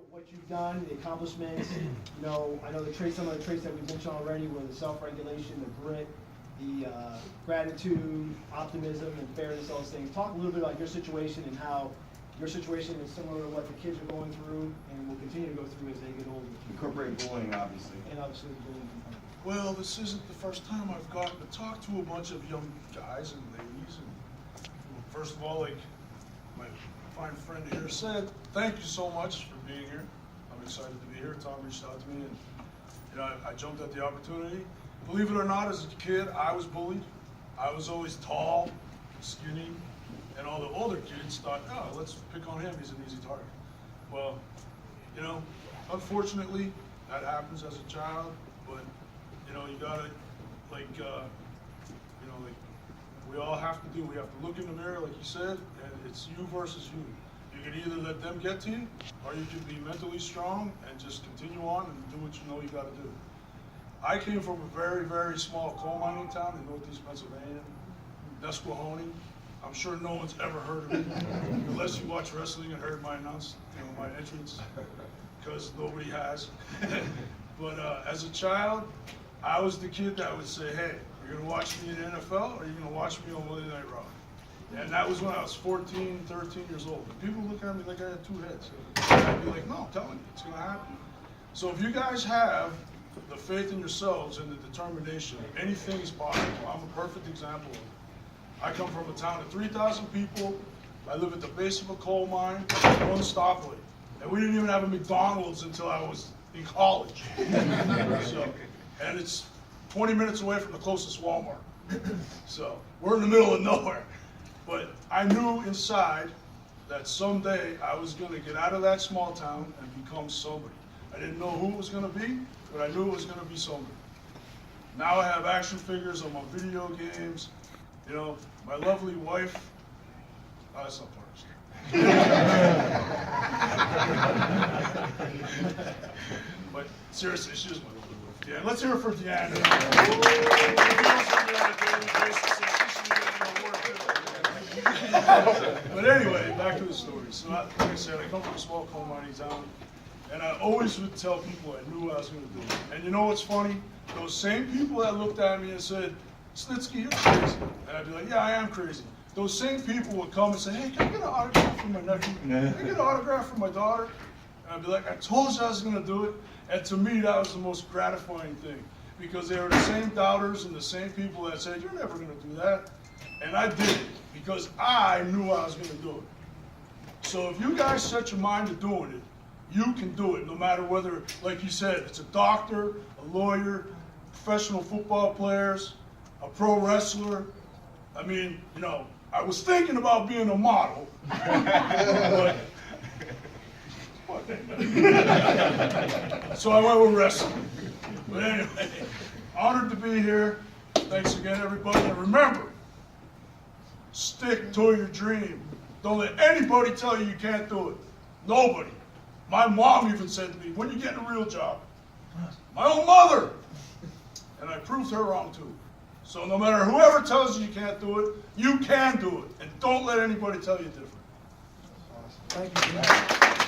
What you've done, the accomplishments, you know, I know the traits, some of the traits that we mentioned already were the self-regulation, the grit, the gratitude, optimism, and fairness, all those things. Talk a little bit about your situation and how your situation is similar to what the kids are going through and will continue to go through as they get older. Incorporate bullying, obviously. And obviously the bullying component. Well, this isn't the first time I've gotten to talk to a bunch of young guys and ladies. And first of all, like my fine friend here said, thank you so much for being here. I'm excited to be here. Tom reached out to me, and you know, I jumped at the opportunity. Believe it or not, as a kid, I was bullied. I was always tall, skinny, and all the older kids thought, oh, let's pick on him. He's an easy target. Well, you know, unfortunately, that happens as a child, but you know, you gotta, like, you know, like we all have to do. We have to look in the mirror, like you said, and it's you versus you. You can either let them get to you, or you can be mentally strong and just continue on and do what you know you gotta do. I came from a very, very small coal mining town in northeast Pennsylvania, Nesquehoning. I'm sure no one's ever heard of it, unless you watch wrestling and heard my my entrance, because nobody has. But as a child, I was the kid that would say, hey, you're gonna watch me in the NFL, or you're gonna watch me on Monday Night Raw. And that was when I was 14, 13 years old. And people look at me like I had two heads. And I'd be like, no, I'm telling you, it's gonna happen. So if you guys have the faith in yourselves and the determination, anything is possible. I'm a perfect example of it. I come from a town of 3,000 people. I live at the base of a coal mine, one stoplight. And we didn't even have a McDonald's until I was in college. So, and it's 20 minutes away from the closest Walmart. So we're in the middle of nowhere. But I knew inside that someday I was going to get out of that small town and become somebody. I didn't know who it was going to be, but I knew it was going to be somebody. Now I have action figures, I'm on video games. You know, my lovely wife, that's not part of the story. But seriously, she was my lovely wife. Yeah, let's hear it for Deanna. But anyway, back to the story. So, like I said, I come from a small coal mining town, and I always would tell people I knew what I was going to do. And you know what's funny? Those same people that looked at me and said, Snitsky, you're crazy. And I'd be like, yeah, I am crazy. Those same people would come and say, hey, can I get an autograph from my nephew? Can I get an autograph from my daughter? And I'd be like, I told you I was going to do it. And to me, that was the most gratifying thing, because they were the same doubters and the same people that said, you're never going to do that. And I did it because I knew I was going to do it. So if you guys set your mind to doing it, you can do it, no matter whether, like you said, it's a doctor, a lawyer, professional football players, a pro wrestler. I mean, you know, I was thinking about being a model, but so I went with wrestling. But anyway, honored to be here. Thanks again, everybody. And remember, stick to your dream. Don't let anybody tell you you can't do it. Nobody. My mom even said to me, when you get a real job? My own mother. And I proved her wrong too. So no matter whoever tells you you can't do it, you can do it. And don't let anybody tell you different. Thank you.